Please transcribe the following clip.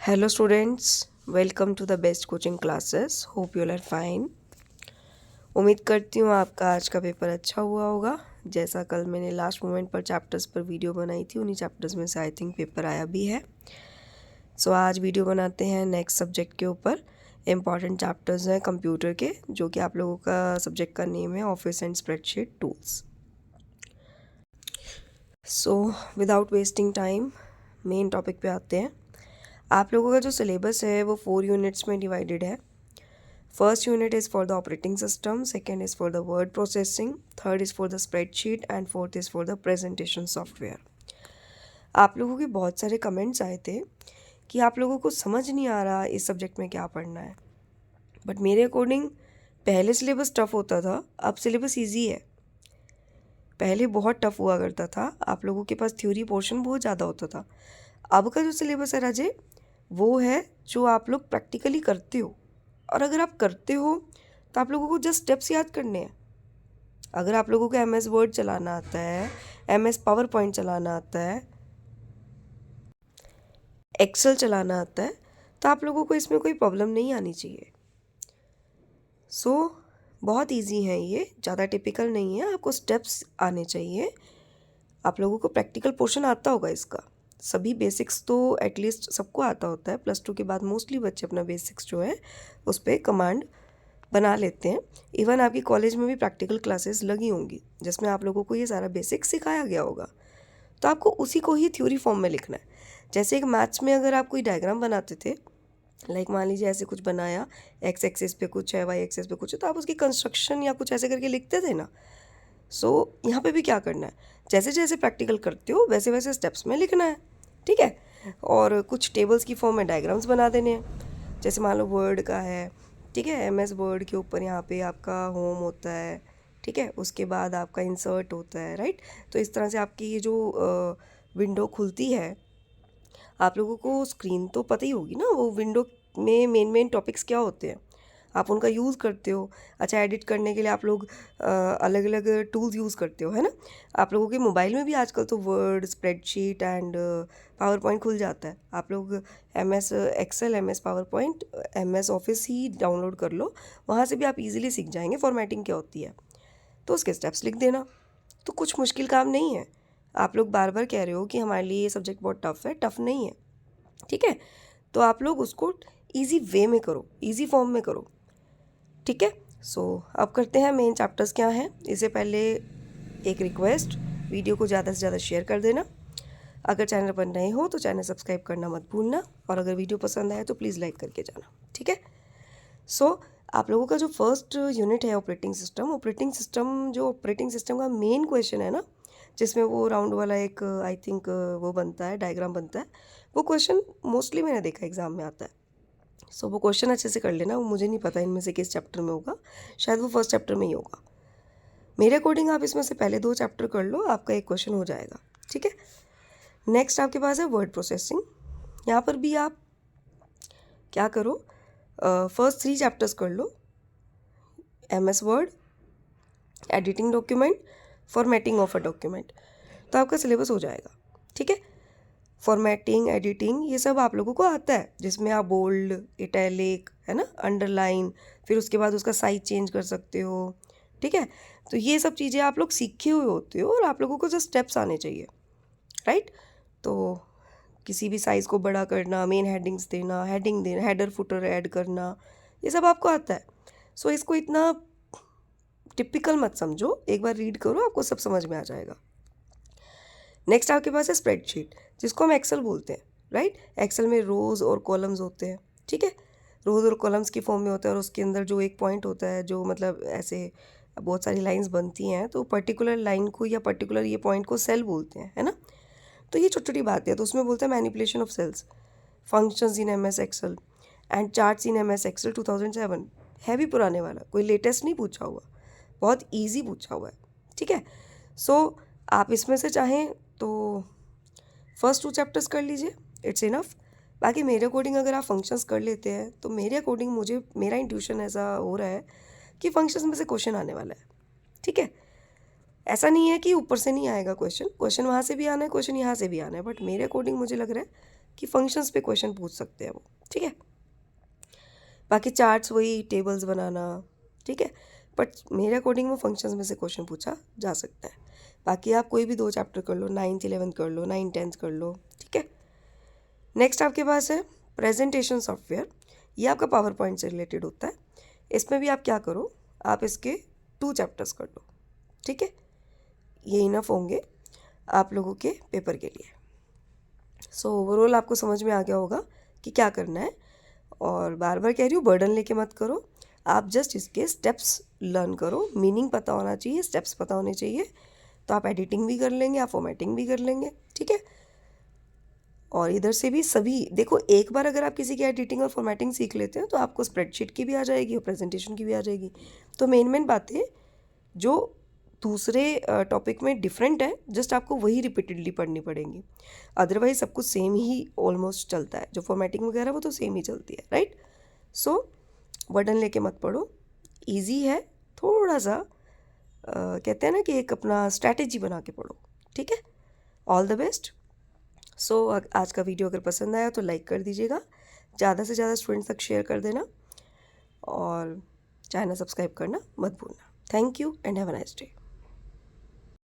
Hello students, welcome to the best coaching classes. Hope you all are fine. उम्मीद करती हूँ आपका आज का पेपर अच्छा हुआ होगा। जैसा कल मैंने लास्ट मोमेंट पर चैप्टर्स पर वीडियो बनाई थी, उन्हीं चैप्टर्स में से आई थिंक पेपर आया भी है। सो आज वीडियो बनाते हैं नेक्स्ट सब्जेक्ट के ऊपर। इम्पॉर्टेंट चैप्टर्स हैं कंप्यूटर के, जो कि आप लोगों का सब्जेक्ट का नेम है office and spreadsheet tools. So without wasting time main topic पे आते हैं। आप लोगों का जो सिलेबस है वो 4 यूनिट्स में डिवाइडेड है। First unit is for the operating system, second is for the word processing, third is for the spreadsheet and fourth is for the presentation software. आप लोगों के बहुत सारे कमेंट्स आए थे कि आप लोगों को समझ नहीं आ रहा इस सब्जेक्ट में क्या पढ़ना है, बट मेरे अकॉर्डिंग पहले सिलेबस टफ होता था, अब सिलेबस ईजी है। पहले बहुत टफ हुआ करता था, आप लोगों के पास थ्योरी पोर्शन बहुत ज़्यादा होता था। अब का जो सिलेबस है राजे, वो है जो आप लोग प्रैक्टिकली करते हो, और अगर आप करते हो तो आप लोगों को जस्ट स्टेप्स याद करने हैं। अगर आप लोगों को MS वर्ड चलाना आता है, MS पावर पॉइंट चलाना आता है, एक्सेल चलाना आता है, तो आप लोगों को इसमें कोई प्रॉब्लम नहीं आनी चाहिए। बहुत इजी है ये, ज़्यादा टिपिकल नहीं है। आपको स्टेप्स आने चाहिए। आप लोगों को प्रैक्टिकल पोर्शन आता होगा इसका, सभी बेसिक्स तो एटलीस्ट सबको आता होता है। +2 के बाद मोस्टली बच्चे अपना बेसिक्स जो है उस पर कमांड बना लेते हैं। इवन आपकी कॉलेज में भी प्रैक्टिकल क्लासेस लगी होंगी जिसमें आप लोगों को ये सारा बेसिक सिखाया गया होगा, तो आपको उसी को ही थ्योरी फॉर्म में लिखना है। जैसे एक मैथ्स में अगर आप कोई डायग्राम बनाते थे, लाइक मान लीजिए ऐसे कुछ बनाया, एक्स एक्सिस पे कुछ है, वाई एक्सिस पे कुछ है, तो आप उसकी कंस्ट्रक्शन या कुछ ऐसे करके लिखते थे ना। यहाँ पे भी क्या करना है, जैसे जैसे प्रैक्टिकल करते हो वैसे वैसे स्टेप्स में लिखना है, ठीक है। और कुछ टेबल्स की फॉर्म में डायग्राम्स बना देने हैं। जैसे मान लो वर्ड का है, ठीक है, MS वर्ड के ऊपर यहाँ पे आपका होम होता है, ठीक है, उसके बाद आपका इंसर्ट होता है, राइट। तो इस तरह से आपकी ये जो विंडो खुलती है, आप लोगों को स्क्रीन तो पता ही होगी ना, वो विंडो में मेन टॉपिक्स क्या होते हैं, आप उनका यूज़ करते हो। अच्छा, एडिट करने के लिए आप लोग अलग अलग टूल्स यूज़ करते हो, है ना। आप लोगों के मोबाइल में भी आजकल तो word, spreadsheet and PowerPoint खुल जाता है। आप लोग MS Excel, MS PowerPoint, MS Office ही डाउनलोड कर लो, वहाँ से भी आप इजीली सीख जाएंगे फॉर्मेटिंग क्या होती है। तो उसके स्टेप्स लिख देना, तो कुछ मुश्किल काम नहीं है। आप लोग बार बार कह रहे हो कि हमारे लिए ये सब्जेक्ट बहुत टफ है, टफ नहीं है, ठीक है। तो आप लोग उसको ईजी वे में करो, ईजी फॉर्म में करो, ठीक है। अब करते हैं मेन चैप्टर्स क्या हैं। इससे पहले एक रिक्वेस्ट, वीडियो को ज़्यादा से ज़्यादा शेयर कर देना। अगर चैनल पर नए हो तो चैनल सब्सक्राइब करना मत भूलना, और अगर वीडियो पसंद आए तो प्लीज़ लाइक करके जाना, ठीक है। आप लोगों का जो फर्स्ट यूनिट है ऑपरेटिंग सिस्टम, जो ऑपरेटिंग सिस्टम का मेन क्वेश्चन है ना, जिसमें वो राउंड वाला एक आई थिंक वो बनता है, डायग्राम बनता है, वो क्वेश्चन मोस्टली मैंने देखा एग्ज़ाम में आता है। वो क्वेश्चन अच्छे से कर लेना। वो मुझे नहीं पता इनमें से किस चैप्टर में होगा, शायद वो फर्स्ट चैप्टर में ही होगा। मेरे अकॉर्डिंग आप इसमें से पहले 2 चैप्टर कर लो, आपका एक क्वेश्चन हो जाएगा, ठीक है। नेक्स्ट आपके पास है वर्ड प्रोसेसिंग। यहाँ पर भी आप क्या करो, फर्स्ट 3 चैप्टर्स कर लो, MS word, editing document, formatting of a document, तो आपका सिलेबस हो जाएगा, ठीक है। फॉर्मेटिंग, एडिटिंग, ये सब आप लोगों को आता है, जिसमें आप बोल्ड, इटैलिक, है ना, अंडरलाइन, फिर उसके बाद उसका साइज चेंज कर सकते हो, ठीक है। तो ये सब चीज़ें आप लोग सीखे हुए होते हो, और आप लोगों को जो स्टेप्स आने चाहिए, राइट। तो किसी भी साइज़ को बड़ा करना, मेन हेडिंग्स देना, हेडिंग देना, हेडर फुटर ऐड करना, ये सब आपको आता है। इसको इतना टिपिकल मत समझो, एक बार रीड करो, आपको सब समझ में आ जाएगा। नेक्स्ट आपके पास है स्प्रेडशीट, जिसको हम एक्सेल बोलते हैं, राइट। एक्सेल में रोज़ और कॉलम्स होते हैं, ठीक है। रोज़ और कॉलम्स की फॉर्म में होता है, और उसके अंदर जो एक पॉइंट होता है, जो मतलब ऐसे बहुत सारी लाइंस बनती हैं, तो पर्टिकुलर लाइन को या पर्टिकुलर ये पॉइंट को सेल बोलते हैं, है ना। तो ये छोटी छोटी बात है। तो उसमें बोलते हैं manipulation of cells, functions in MS Excel and charts in MS Excel 2007, है भी पुराने वाला, कोई लेटेस्ट नहीं पूछा हुआ, बहुत ईजी पूछा हुआ है, ठीक है। आप इसमें से चाहें तो फर्स्ट 2 चैप्टर्स कर लीजिए, इट्स इनफ। बाकी मेरे अकॉर्डिंग अगर आप फंक्शंस कर लेते हैं, तो मेरे अकॉर्डिंग मुझे मेरा इंट्यूशन ऐसा हो रहा है कि फंक्शंस में से क्वेश्चन आने वाला है, ठीक है। ऐसा नहीं है कि ऊपर से नहीं आएगा क्वेश्चन वहाँ से भी आना है, क्वेश्चन यहाँ से भी आना है, बट मेरे अकॉर्डिंग मुझे लग रहा है कि फंक्शंस पे क्वेश्चन पूछ सकते हैं वो, ठीक है। बाकी चार्ट्स वही टेबल्स बनाना, ठीक है, बट मेरे अकॉर्डिंग वो फंक्शंस में से क्वेश्चन पूछा जा सकता है। बाकी आप कोई भी 2 चैप्टर कर लो, 9th 11th कर लो, 9 10th कर लो, ठीक है। नेक्स्ट आपके पास है प्रेजेंटेशन सॉफ्टवेयर। ये आपका पावर पॉइंट से रिलेटेड होता है। इसमें भी आप क्या करो, आप इसके 2 चैप्टर्स कर लो, ठीक है। ये इनफ होंगे आप लोगों के पेपर के लिए। सो ओवरऑल आपको समझ में आ गया होगा कि क्या करना है। और बार बार कह रही हूँ, बर्डन लेके मत करो, आप जस्ट इसके स्टेप्स लर्न करो। मीनिंग पता होना चाहिए, स्टेप्स पता होने चाहिए, तो आप एडिटिंग भी कर लेंगे, आप फॉर्मेटिंग भी कर लेंगे, ठीक है। और इधर से भी सभी देखो, एक बार अगर आप किसी की एडिटिंग और फॉर्मेटिंग सीख लेते हैं तो आपको स्प्रेडशीट की भी आ जाएगी और प्रेजेंटेशन की भी आ जाएगी। तो मेन बातें जो दूसरे टॉपिक में डिफरेंट है, जस्ट आपको वही रिपीटेडली पढ़नी पड़ेंगी। अदरवाइज सब कुछ सेम ही ऑलमोस्ट चलता है, जो फॉर्मेटिंग वगैरह वो तो सेम ही चलती है, राइट। सो बर्डन लेके मत पढ़ो, ईजी है थोड़ा सा, कहते हैं ना कि एक अपना स्ट्रैटेजी बना के पढ़ो, ठीक है। All the best. सो आज का वीडियो अगर पसंद आया तो लाइक कर दीजिएगा, ज़्यादा से ज़्यादा स्टूडेंट्स तक शेयर कर देना, और चैनल सब्सक्राइब करना मत भूलना। Thank you and have a nice day.